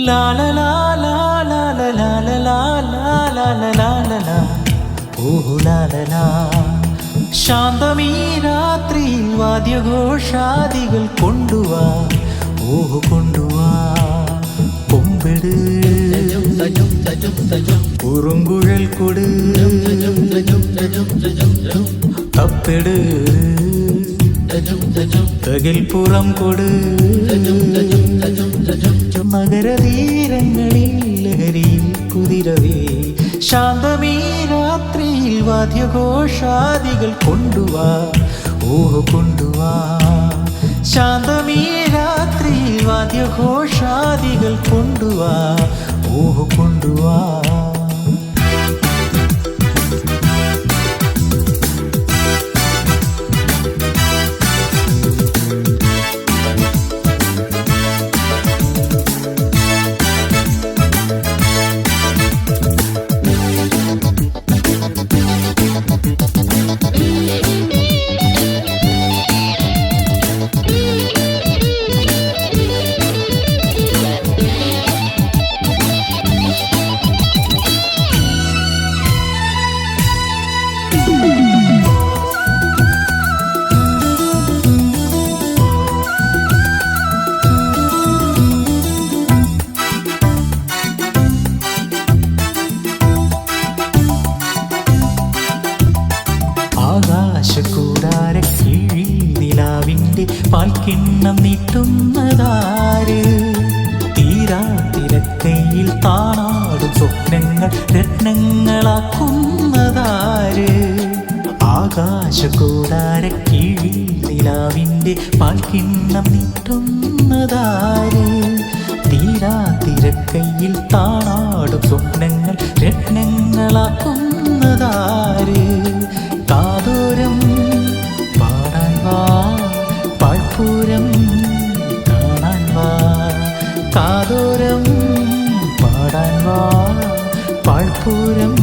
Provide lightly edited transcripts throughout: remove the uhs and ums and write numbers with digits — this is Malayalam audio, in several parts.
ലാ ലാ ലാ ലാ ലാ ലാ ലാ ലാ ലാ ലാ ലാ ലാ ലാ ഓഹോ ലാ ലാ ലാ. ശാന്തമീ രാത്രിയിൽ വാദ്യഘോഷാദികൾ കൊണ്ടുവാ, ഓഹോ കൊണ്ടുവാ. കൊമ്പെട് കുറുങ്കുഴൽ കൊട്, തപ്പെട് തകിൽപ്പുറം കൊട്. നഗരതീരങ്ങളിൽ ലഹരിയിൽ കുതിരവേ, ശാന്തമീ രാത്രിയിൽ വാദ്യഘോഷാദികൾ കൊണ്ടുവാ, ഓഹോ കൊണ്ടുവാ. ശാന്തമീ രാത്രിയിൽ വാദ്യഘോഷാദികൾ കൊണ്ടുവാ, ഓഹോ കൊണ്ടുവാ. ആകാശക്കൂടാരക്കീഴിൽ നിലാവിൻ്റെ പാൽക്കിണ്ണം നീട്ടുന്നതാര്? തീരാത്തിരക്കയിൽ താണാടും സ്വപ്നങ്ങൾ രത്നങ്ങളാക്കുന്നതാര്? ആകാശക്കൂടാരക്കീഴിൽ നിലാവിൻ്റെ പാൽക്കിണ്ണം നീട്ടുന്നതാര്? തീരാത്തിരക്കയിൽ താണാടും സ്വപ്നങ്ങൾ രത്നങ്ങളാക്കുന്നതാര്? കാതോരം പാടാൻ വാ, പാഴ്പൂരം കാണാൻ വാ. കാതോരം പാടാൻ വാ, പാഴ്പൂരം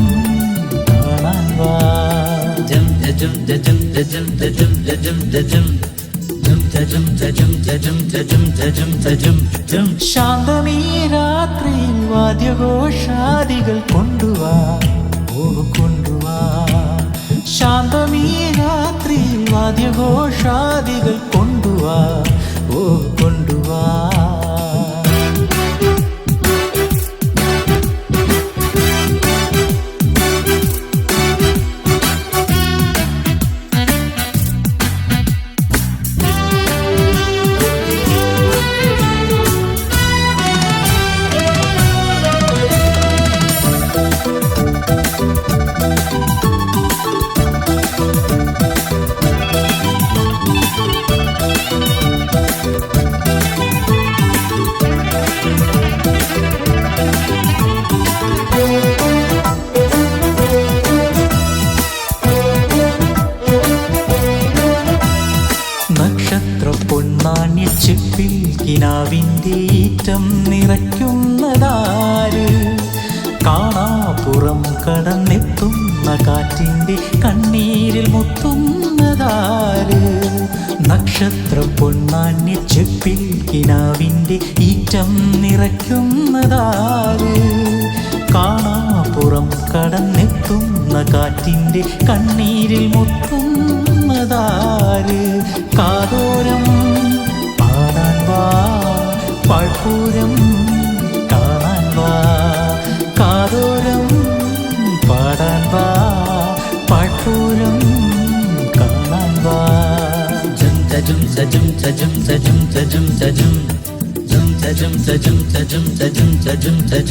കാണാൻ വാ. ജം ജം ജം ജം ജം ജം ജം ജം. ശാന്തമീ രാത്രിയിൽ വാദ്യഘോഷാദികൾ കൊണ്ടുവാ, ഓഹോ കൊണ്ടുവാ. ശാന്തമീ രാത്രിയിൽ വാദ്യഘോഷാദികൾ കൊണ്ടുവാ, ഓഹോ കൊണ്ടുവാ. പൊന്നാണ്യച്ചെപ്പിൽ കിനാവിൻ്റെ ഈറ്റം നിറയ്ക്കുന്നതാര്? കാണാപ്പുറം കടന്നെത്തുന്ന കാറ്റിൻ്റെ കണ്ണീരിൽ മുത്തുന്നതാര്? നക്ഷത്ര പൊന്നാണ്യച്ചെപ്പിൽ കിനാവിൻ്റെ ഈറ്റം നിറയ്ക്കുന്നതാര്? കാണാപ്പുറം കടന്നെത്തുന്ന കാറ്റിൻ്റെ കണ്ണീരിൽ മുത്തുന്നതാര്? കാതോരം പാടാൻ വാ, പാഴ്പൂരം കാണാൻ വാ. കാതോരം പാടാൻ വാ, പാഴ്പൂരം കാണാൻ വാ. ജം ജം ജം ജം ജം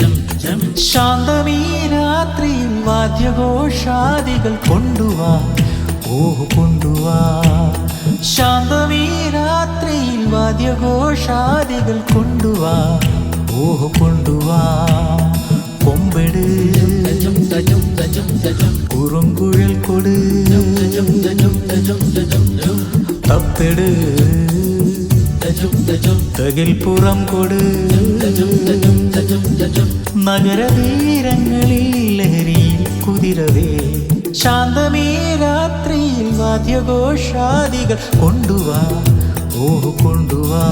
ജം ജം. ശാന്തമീ രാത്രിയിൽ വാദ്യഘോഷാദികൾ കൊണ്ടുവാ, ഓഹോ കൊണ്ടുവാ. ശാന്തമീ രാത്രിയിൽ വാദ്യഘോഷാദികൾ കൊണ്ടുവാ, ഓഹോ കൊണ്ടുവാ. കൊമ്പെട് കുറുങ്കുഴൽ കൊട്, തപ്പെട് തകിൽപ്പുറം കൊട്. നഗരതീരങ്ങളിൽ ലഹരിയിൽ കുതിരവേ, ശാന്തമീ രാത്രിയിൽ വാദ്യഘോഷാദികൾ കൊണ്ടുവാ, ഓഹോ കൊണ്ടുവാ.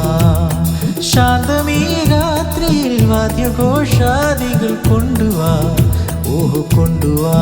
ശാന്തമീ രാത്രി വാദ്യഘോഷാദികൾ കൊണ്ടുവാ ഓഹോ കൊണ്ടുവാ